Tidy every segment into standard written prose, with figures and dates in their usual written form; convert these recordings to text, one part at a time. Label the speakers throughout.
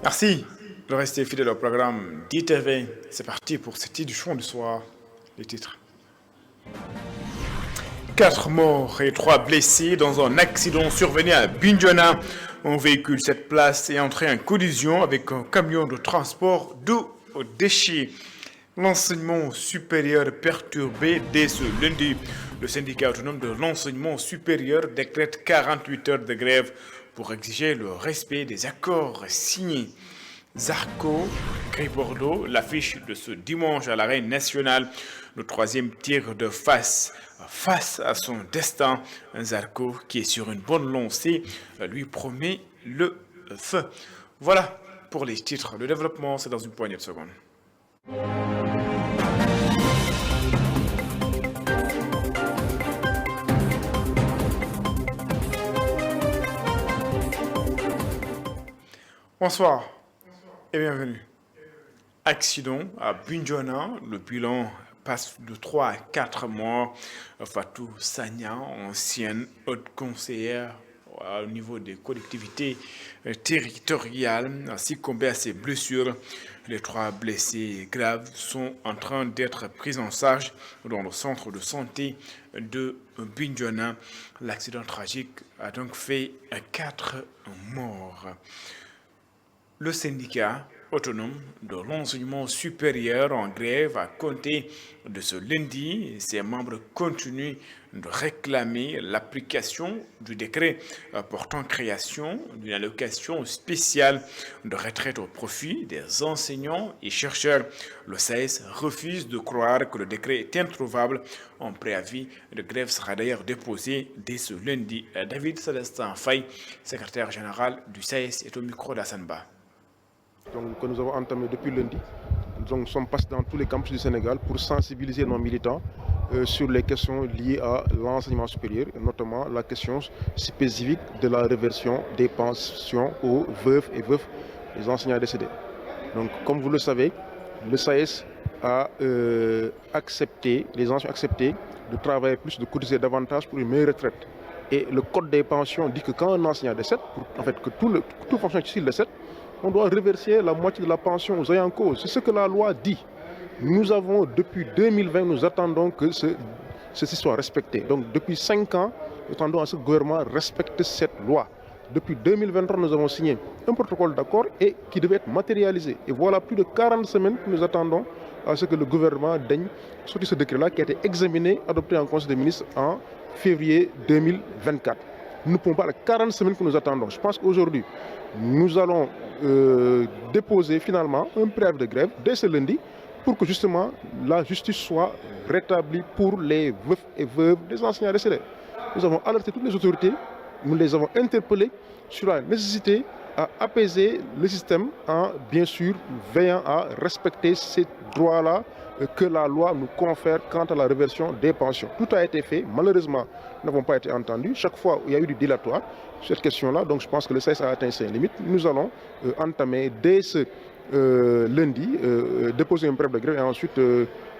Speaker 1: Merci de rester fidèle au programme d'ITV. C'est parti pour ce titre du chant du soir. Les titres. 4 morts et 3 blessés dans un accident survenu à Bignona. Un véhicule 7 places est entré en collision avec un camion de transport d'eau aux déchets. L'enseignement supérieur perturbé dès ce lundi. Le syndicat autonome de l'enseignement supérieur décrète 48 heures de grève pour exiger le respect des accords signés. Zarco, Gris-Bordeaux, l'affiche de ce dimanche à l'arène nationale. Le troisième tir de face à son destin. Zarco, qui est sur une bonne lancée, lui promet le feu. Voilà pour les titres. Le développement, c'est dans une poignée de secondes. Bonsoir et bienvenue. Accident à Bignona, le bilan passe de 3 à 4 morts. Fatou Sagna, ancienne haute conseillère au niveau des collectivités territoriales, a succombé à ses blessures. Les 3 blessés graves sont en train d'être pris en charge dans le centre de santé de Bignona. L'accident tragique a donc fait 4 morts. Le syndicat autonome de l'enseignement supérieur en grève a compté de ce lundi. Ses membres continuent de réclamer l'application du décret portant création d'une allocation spéciale de retraite au profit des enseignants et chercheurs. Le SAES refuse de croire que le décret est introuvable. Un préavis de grève sera d'ailleurs déposé dès ce lundi. David Célestin Faye, secrétaire général du SAES, est au micro d'Assanba.
Speaker 2: Donc, que nous avons entamé depuis lundi. Nous sommes passés dans tous les campus du Sénégal pour sensibiliser nos militants sur les questions liées à l'enseignement supérieur, et notamment la question spécifique de la réversion des pensions aux veuves et veufs des enseignants décédés. Donc, comme vous le savez, le SAES a accepté, les enseignants ont accepté de travailler plus, de cotiser davantage pour une meilleure retraite. Et le code des pensions dit que quand un enseignant décède, que tout fonctionnaire s'il décède, on doit reverser la moitié de la pension aux ayants cause. C'est ce que la loi dit. Nous avons, depuis 2020, nous attendons que ceci soit respecté. Donc depuis 5 ans, nous attendons à ce que le gouvernement respecte cette loi. Depuis 2023, nous avons signé un protocole d'accord et qui devait être matérialisé. Et voilà plus de 40 semaines que nous attendons à ce que le gouvernement daigne sortir ce décret-là qui a été examiné, adopté en Conseil des ministres en février 2024. Nous ne pouvons pas les 40 semaines que nous attendons. Je pense qu'aujourd'hui, nous allons déposer finalement un préavis de grève dès ce lundi pour que justement la justice soit rétablie pour les veufs et veuves des enseignants décédés. Nous avons alerté toutes les autorités, nous les avons interpellés sur la nécessité à apaiser le système en bien sûr veillant à respecter ces droits-là que la loi nous confère quant à la réversion des pensions. Tout a été fait, malheureusement, nous n'avons pas été entendus. Chaque fois où il y a eu du dilatoire sur cette question-là, donc je pense que le CES a atteint ses limites. Nous allons entamer dès ce lundi, déposer un préavis de grève et ensuite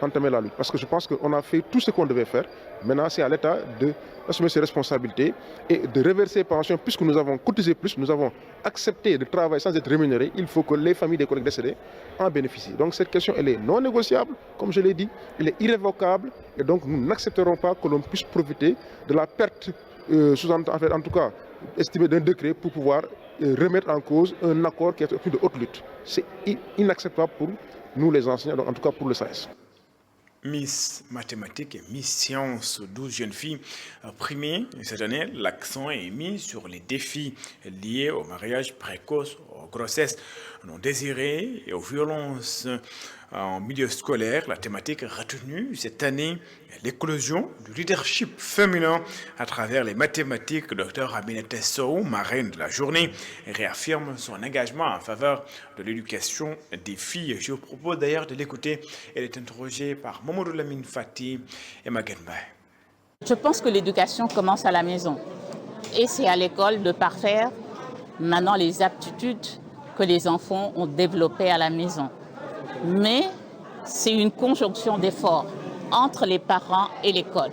Speaker 2: entamer la lutte. Parce que je pense qu'on a fait tout ce qu'on devait faire. Maintenant, c'est à l'État d'assumer ses responsabilités et de reverser les pensions. Puisque nous avons cotisé plus, nous avons accepté de travailler sans être rémunérés, il faut que les familles des collègues décédés en bénéficient. Donc cette question, elle est non négociable, comme je l'ai dit, elle est irrévocable. Et donc nous n'accepterons pas que l'on puisse profiter de la perte, en tout cas, estimée d'un décret pour pouvoir remettre en cause un accord qui est plus de haute lutte. C'est inacceptable pour nous les enseignants, donc en tout cas pour le SAES.
Speaker 1: Miss Mathématiques et Miss Sciences, 12 jeunes filles primées. Cette année, l'accent est mis sur les défis liés au mariage précoce, aux grossesses non désirées et aux violences en milieu scolaire. La thématique retenue cette année est l'éclosion du leadership féminin à travers les mathématiques. Dr Aminata Sow, marraine de la journée, réaffirme son engagement en faveur de l'éducation des filles. Je vous propose d'ailleurs de l'écouter. Elle est interrogée par Mamadou Lamine Fati et Magenba.
Speaker 3: Je pense que l'éducation commence à la maison. Et c'est à l'école de parfaire maintenant les aptitudes que les enfants ont développées à la maison. Mais c'est une conjonction d'efforts entre les parents et l'école.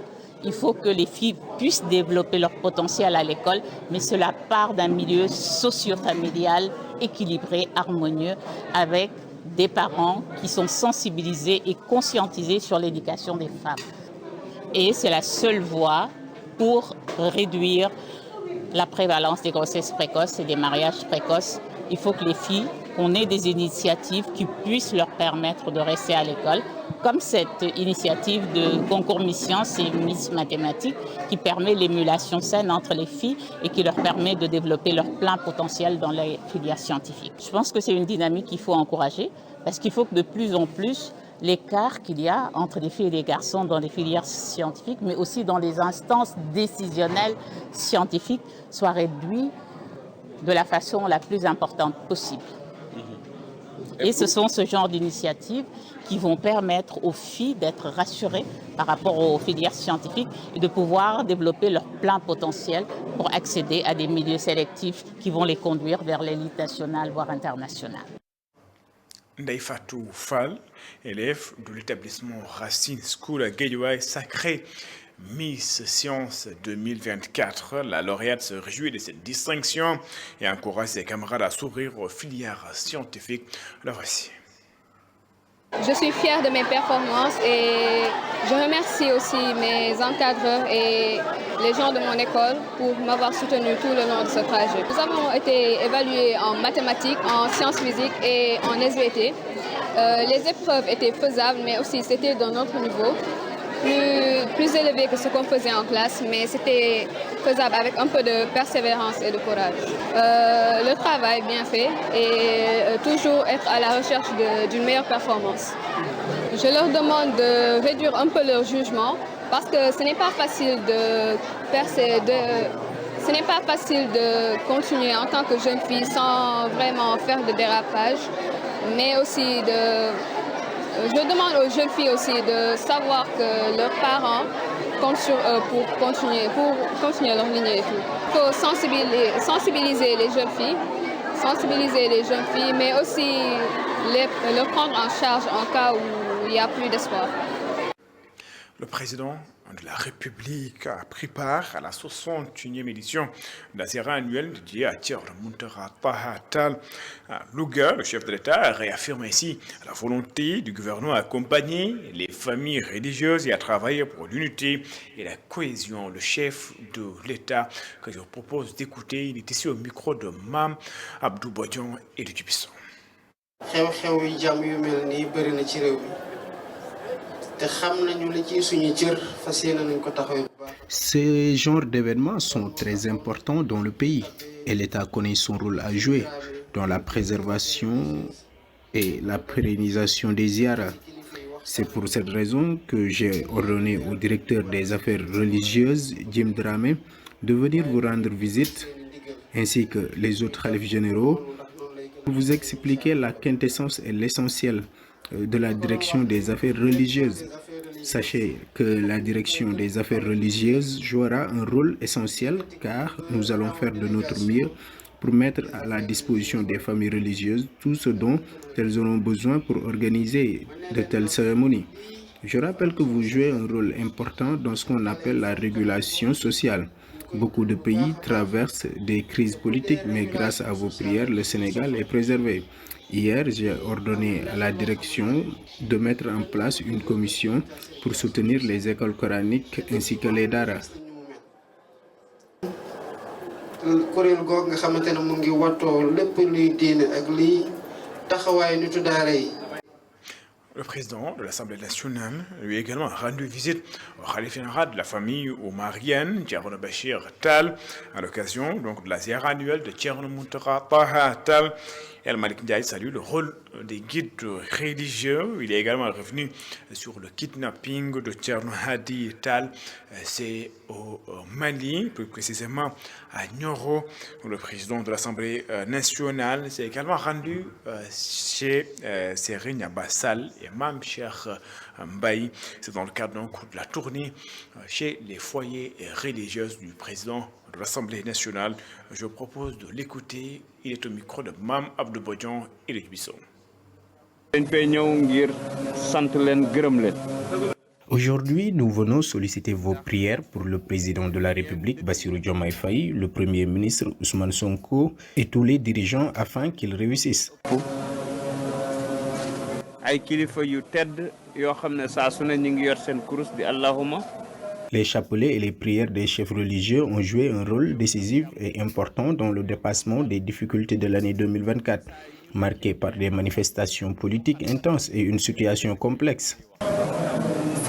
Speaker 3: Il faut que les filles puissent développer leur potentiel à l'école, mais cela part d'un milieu socio-familial équilibré, harmonieux, avec des parents qui sont sensibilisés et conscientisés sur l'éducation des femmes. Et c'est la seule voie pour réduire la prévalence des grossesses précoces et des mariages précoces. Il faut que les filles, qu'on ait des initiatives qui puissent leur permettre de rester à l'école, comme cette initiative de concours Miss Sciences et Miss Mathématiques qui permet l'émulation saine entre les filles et qui leur permet de développer leur plein potentiel dans les filières scientifiques. Je pense que c'est une dynamique qu'il faut encourager parce qu'il faut que de plus en plus l'écart qu'il y a entre les filles et les garçons dans les filières scientifiques, mais aussi dans les instances décisionnelles scientifiques, soit réduit de la façon la plus importante possible. Et ce sont ce genre d'initiatives qui vont permettre aux filles d'être rassurées par rapport aux filières scientifiques et de pouvoir développer leur plein potentiel pour accéder à des milieux sélectifs qui vont les conduire vers l'élite nationale, voire internationale.
Speaker 1: Ndeye Fatou Fall, élève de l'établissement Racine School à Guédiawaye Sacré, Miss Science 2024. La lauréate se réjouit de cette distinction et encourage ses camarades à s'ouvrir aux filières scientifiques. La voici.
Speaker 4: Je suis fière de mes performances et je remercie aussi mes encadreurs et les gens de mon école pour m'avoir soutenu tout le long de ce trajet. Nous avons été évalués en mathématiques, en sciences physiques et en SVT. Les épreuves étaient faisables, mais aussi c'était d'un autre niveau, plus élevé que ce qu'on faisait en classe, mais c'était faisable avec un peu de persévérance et de courage. Le travail bien fait et toujours être à la recherche d'une meilleure performance. Je leur demande de réduire un peu leur jugement parce que ce n'est pas facile ce n'est pas facile de continuer en tant que jeune fille sans vraiment faire de dérapage, mais aussi je demande aux jeunes filles aussi de savoir que leurs parents comptent sur eux pour continuer leur lignée et tout. Il faut sensibiliser les jeunes filles, mais aussi les prendre en charge en cas où il n'y a plus d'espoir.
Speaker 1: Le président de la République a pris part à la 61e édition de la Ziara annuelle dédiée à Thierno Mountakha Taha Tall à Louga. Le chef de l'État a réaffirmé ici la volonté du gouvernement à accompagner les familles religieuses et à travailler pour l'unité et la cohésion. Le chef de l'État que je vous propose d'écouter, il est ici au micro de Mam Abdou Bodian et de Djibisson.
Speaker 5: Ces genres d'événements sont très importants dans le pays et l'État connaît son rôle à jouer dans la préservation et la pérennisation des ziyaras. C'est pour cette raison que j'ai ordonné au directeur des affaires religieuses, Jim Dramé, de venir vous rendre visite, ainsi que les autres khalifes généraux, pour vous expliquer la quintessence et l'essentiel de la direction des affaires religieuses. Sachez que la direction des affaires religieuses jouera un rôle essentiel car nous allons faire de notre mieux pour mettre à la disposition des familles religieuses tout ce dont elles auront besoin pour organiser de telles cérémonies. Je rappelle que vous jouez un rôle important dans ce qu'on appelle la régulation sociale. Beaucoup de pays traversent des crises politiques, mais grâce à vos prières, le Sénégal est préservé. Hier, j'ai ordonné à la direction de mettre en place une commission pour soutenir les écoles coraniques ainsi que les daras.
Speaker 1: Le président de l'Assemblée nationale lui a également rendu visite au khalife général de la famille omarienne, Thierno Bachir Tall, à l'occasion de la ziara annuelle de Thierno Mountakha Taha Tall. El Malik Ndiaye salue le rôle des guides religieux. Il est également revenu sur le kidnapping de Thierno Hadi Tall. C'est au Mali, plus précisément à Nioro. Le président de l'Assemblée nationale s'est également rendu chez Serigne Abassal et Mam Cheikh Mbaye. C'est dans le cadre de la tournée chez les foyers religieux du président de l'Assemblée nationale. Je vous propose de l'écouter. Il est au micro de Mam Abdou Bodian et de Djibisson.
Speaker 5: Aujourd'hui, nous venons solliciter vos prières pour le président de la République, Bassirou Diomaye Faye, le Premier ministre Ousmane Sonko et tous les dirigeants afin qu'ils réussissent. Les chapelets et les prières des chefs religieux ont joué un rôle décisif et important dans le dépassement des difficultés de l'année 2024, marquée par des manifestations politiques intenses et une situation complexe.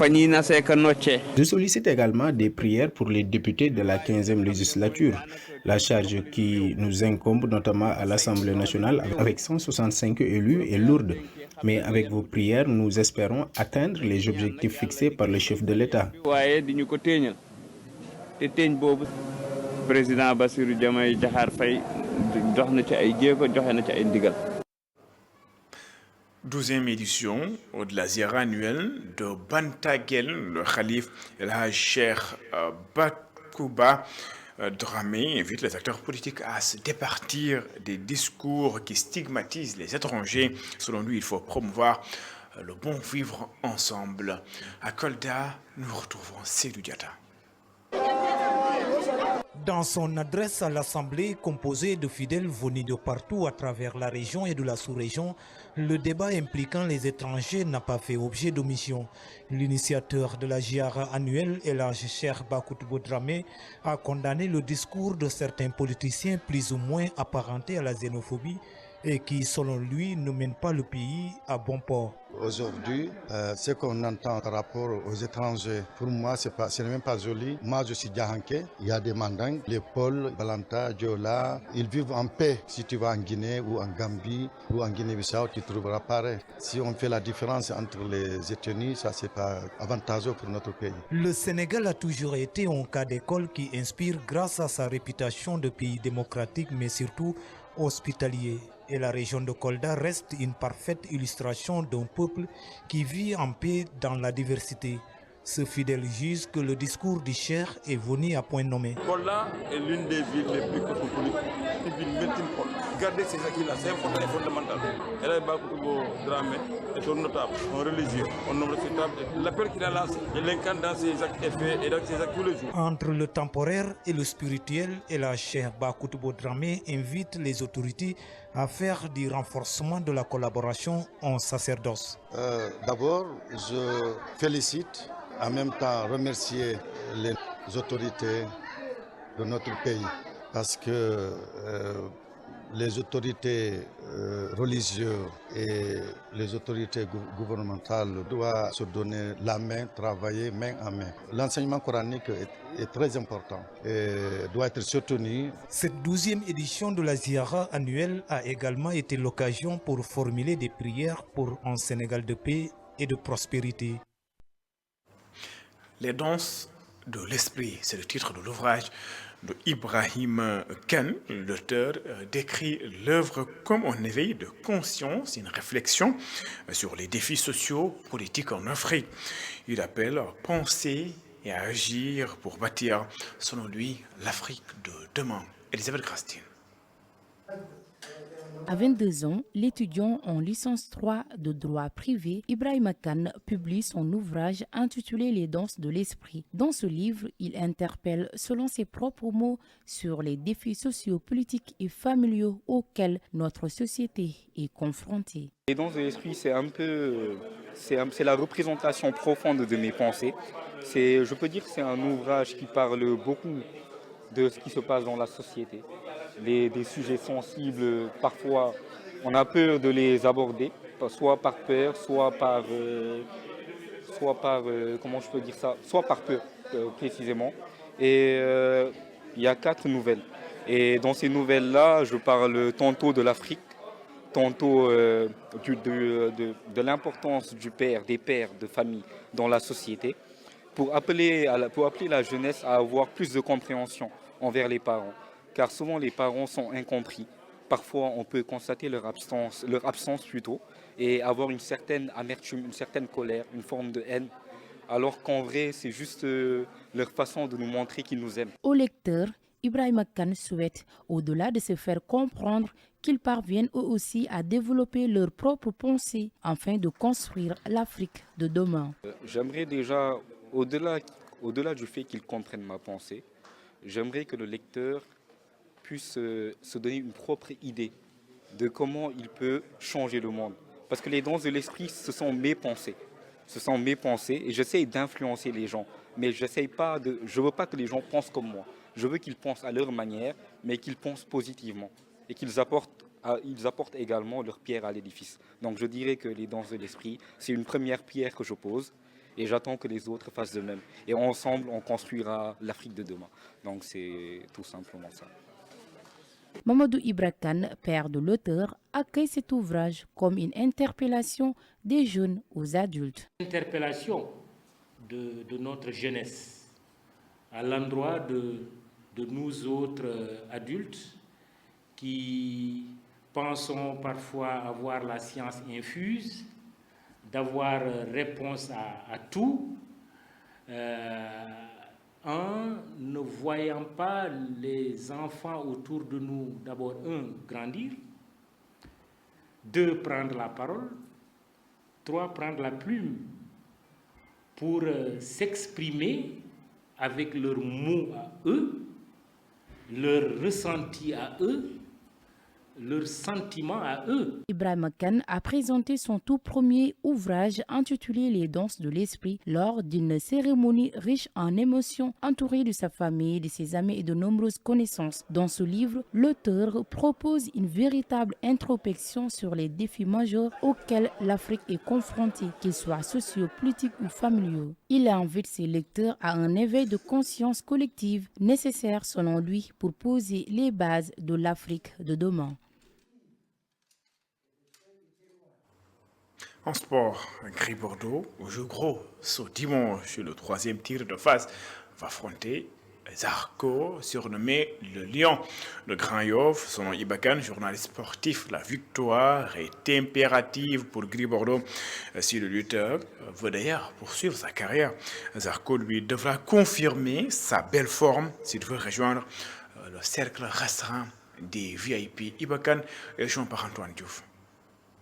Speaker 5: Je sollicite également des prières pour les députés de la 15e législature, la charge qui nous incombe notamment à l'Assemblée nationale avec 165 élus est lourde. Mais avec vos prières, nous espérons atteindre les objectifs fixés par le chef de l'État.
Speaker 1: Président Bassirou Diomaye Diakhar Faye dox na ci ay jéego joxe na ci ay ndigal. 12e édition de la ziara annuelle de Bantagel, le Khalif El Hadj Cheikh Bakouba Dramé invite les acteurs politiques à se départir des discours qui stigmatisent les étrangers. Selon lui, il faut promouvoir le bon vivre ensemble. À Kolda, nous retrouvons Seydou Diatta.
Speaker 6: Dans son adresse à l'Assemblée, composée de fidèles venus de partout à travers la région et de la sous-région, le débat impliquant les étrangers n'a pas fait objet d'omission. L'initiateur de la ziara annuelle, El Hadj Cheikh Bakouba Dramé, a condamné le discours de certains politiciens plus ou moins apparentés à la xénophobie et qui, selon lui, ne mènent pas le pays à bon port.
Speaker 7: Aujourd'hui, ce qu'on entend par rapport aux étrangers, pour moi, ce n'est même pas joli. Moi, je suis Djahanké, il y a des Mandingues, les Peuls, Balanta, Diola, ils vivent en paix. Si tu vas en Guinée ou en Gambie ou en Guinée-Bissau, tu trouveras pareil. Si on fait la différence entre les ethnies, ça, c'est pas avantageux pour notre pays.
Speaker 6: Le Sénégal a toujours été un cas d'école qui inspire grâce à sa réputation de pays démocratique, mais surtout hospitalier. Et la région de Kolda reste une parfaite illustration d'un peuple qui vit en paix dans la diversité. Ce fidèle juge que le discours du Cheikh est venu à point nommé.
Speaker 8: Kolda est l'une des villes les plus cosmopolites, une ville multiforme. Garder ces acquis-là, c'est important et fondamental. El Hadj Bakouba Dramé est un notable, un religieux, un homme respectable. L'appel qu'il a lancé, il l'incarne dans ses actes et faits et dans ses actes tous les jours.
Speaker 6: Entre le temporaire et le spirituel, El Hadj Cheikh Bakouba Dramé invite les autorités à faire du renforcement de la collaboration en sacerdoce.
Speaker 7: D'abord, je félicite, en même temps remercier les autorités de notre pays parce que les autorités religieuses et les autorités gouvernementales doivent se donner la main, travailler main en main. L'enseignement coranique est très important et doit être soutenu.
Speaker 6: Cette 12e édition de la ziara annuelle a également été l'occasion pour formuler des prières pour un Sénégal de paix et de prospérité.
Speaker 1: Les danses de l'esprit, c'est le titre de l'ouvrage de Ibrahim Kane. L'auteur décrit l'œuvre comme un éveil de conscience, une réflexion sur les défis sociaux, politiques en Afrique. Il appelle à penser et à agir pour bâtir, selon lui, l'Afrique de demain. Elisabeth Grastine.
Speaker 9: À 22 ans, l'étudiant en licence 3 de droit privé, Ibrahim Kane, publie son ouvrage intitulé Les danses de l'esprit. Dans ce livre, il interpelle, selon ses propres mots, sur les défis sociaux, politiques et familiaux auxquels notre société est confrontée.
Speaker 10: Les danses de l'esprit, c'est la représentation profonde de mes pensées. Je peux dire que c'est un ouvrage qui parle beaucoup de ce qui se passe dans la société. Des sujets sensibles, parfois on a peur de les aborder, soit par peur, soit par comment je peux dire ça, soit par peur précisément. Et il y a 4 nouvelles. Et dans ces nouvelles-là, je parle tantôt de l'Afrique, tantôt de l'importance du père, des pères de famille dans la société, pour appeler la jeunesse à avoir plus de compréhension envers les parents. Car souvent les parents sont incompris. Parfois on peut constater leur absence plutôt, et avoir une certaine amertume, une certaine colère, une forme de haine, alors qu'en vrai c'est juste leur façon de nous montrer qu'ils nous aiment.
Speaker 9: Au lecteur, Ibrahima Kane souhaite, au-delà de se faire comprendre, qu'ils parviennent eux aussi à développer leur propre pensée afin de construire l'Afrique de demain.
Speaker 10: J'aimerais déjà, au-delà du fait qu'ils comprennent ma pensée, j'aimerais que le lecteur puisse se donner une propre idée de comment il peut changer le monde. Parce que les danses de l'esprit, ce sont mes pensées. Ce sont mes pensées et j'essaie d'influencer les gens. Mais je ne veux pas que les gens pensent comme moi. Je veux qu'ils pensent à leur manière, mais qu'ils pensent positivement. Et qu'ils apportent également leur pierre à l'édifice. Donc je dirais que les danses de l'esprit, c'est une première pierre que je pose. Et j'attends que les autres fassent de même. Et ensemble, on construira l'Afrique de demain. Donc c'est tout simplement ça.
Speaker 9: Mamadou Ibra Kane, père de l'auteur, accueille cet ouvrage comme une interpellation des jeunes aux adultes.
Speaker 11: Interpellation de notre jeunesse à l'endroit de nous autres adultes qui pensons parfois avoir la science infuse, d'avoir réponse à tout, en ne voyant pas les enfants autour de nous, d'abord, grandir, 2, prendre la parole, 3, prendre la plume pour s'exprimer avec leurs mots à eux, leurs ressentis à eux, leurs sentiments à eux.
Speaker 9: Ibrahima Kane a présenté son tout premier ouvrage intitulé Les danses de l'esprit lors d'une cérémonie riche en émotions, entouré de sa famille, de ses amis et de nombreuses connaissances. Dans ce livre, l'auteur propose une véritable introspection sur les défis majeurs auxquels l'Afrique est confrontée, qu'ils soient sociopolitiques ou familiaux. Il invite ses lecteurs à un éveil de conscience collective nécessaire selon lui pour poser les bases de l'Afrique de demain.
Speaker 1: En sport, Gris Bordeaux joue gros ce dimanche. Le 3e tir de phase va affronter Zarco, surnommé le Lion. Le Grand Yoff, selon Iba Kane, journaliste sportif, la victoire est impérative pour Gris Bordeaux. Si le lutteur veut d'ailleurs poursuivre sa carrière, Zarco lui devra confirmer sa belle forme s'il veut rejoindre le cercle restreint des VIP. Iba Kane est rejoint par Antoine Diouf.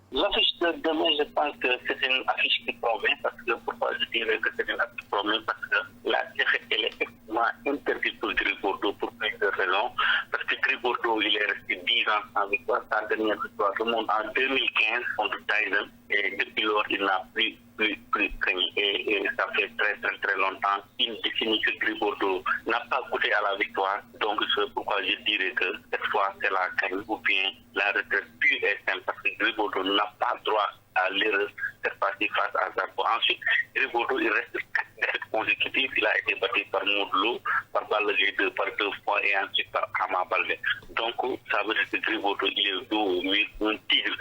Speaker 12: L'affiche de demain, je pense que c'est une affiche qui promet, parce que pourquoi je dirais que c'est une affiche qui promet, parce que la défaite, elle est effectivement interdite pour Gris Bordeaux pour plusieurs raisons. Parce que Gris Bordeaux, il est resté 10 ans sans victoire. Sa dernière victoire remonte en 2015 contre Tyson. Et depuis lors, il n'a plus gagné. Et ça fait très longtemps, une décennie que Gris Bordeaux n'a pas goûté à la victoire. Donc c'est pourquoi je dirais que cette fois, c'est la gagne ou bien la retraite pure et simple. Parce que Gris Bordeaux n'a pas droit à l'erreur cette fois-ci face à Zarco. Ensuite, Gris Bordeaux, il reste 4 défaites consécutives. Il a été battu par Modou, par Balla Gaye 2, par 2 fois et ensuite par Ama Baldé. Donc, ça veut dire que Gris Bordeaux, il est dos au mur, un tigre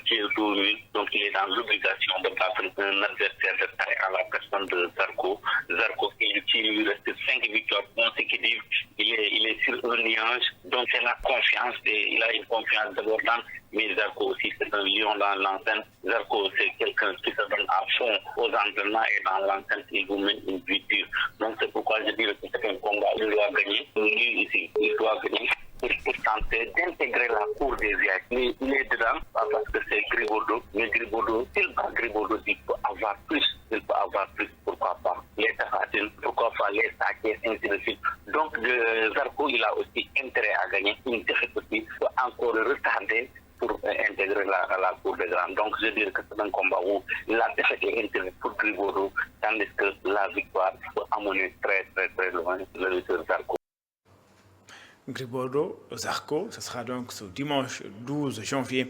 Speaker 12: qui est dos au mur. Donc, il est dans l'obligation de battre un adversaire de taille à la personne de Zarco. Zarco, qui lui reste 5 victoires consécutives. Il est sur un nuage. Donc, c'est la confiance. Et il a une confiance d'abord dans. Mais Zarco aussi, c'est un lion dans l'antenne. Zarco, c'est quelqu'un qui se donne à fond aux entraînements et dans l'antenne, il vous met une victoire. Donc, c'est pourquoi je dis que c'est un combat. Il doit gagner. Lui, ici, il doit gagner pour tenter d'intégrer la cour des VIP. Il est dedans parce que c'est Gris Bordeaux. Mais Gris Bordeaux, s'il bat Gris Bordeaux, il peut avoir plus. Pourquoi pas les Tafatines, pourquoi pas les Saké, ainsi de suite. Donc, Zarco, il a aussi intérêt à gagner. Une défaite aussi peut encore retarder pour intégrer la cour des grands. Donc, je dirais que c'est un combat où la défaite est intéressée pour Gris Bordeaux, tandis que la victoire peut amener très loin le lutteur Zarco.
Speaker 1: Gris Bordeaux, Zarco, ce sera donc ce dimanche 12 janvier.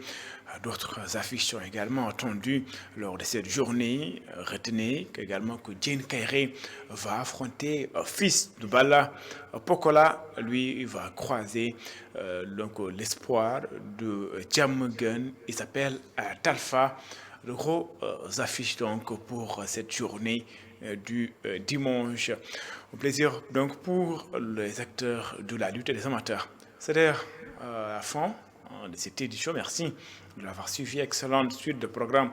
Speaker 1: D'autres affiches sont également attendues lors de cette journée. Retenez également que Diène Kairé va affronter Fils de Balla. Pokola, lui, il va croiser l'espoir de Djamgun. Il s'appelle Talfa. De gros affiches donc pour cette journée du dimanche. Au plaisir donc pour les acteurs de la lutte et les amateurs. C'est-à-dire à fond de cette édition. Merci de l'avoir suivi. Excellente suite de programmes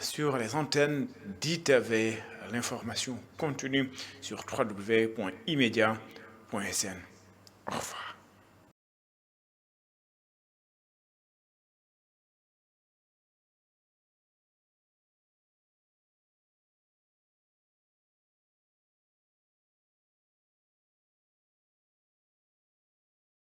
Speaker 1: sur les antennes d'ITV. L'information continue sur www.imedia.sn. Au revoir.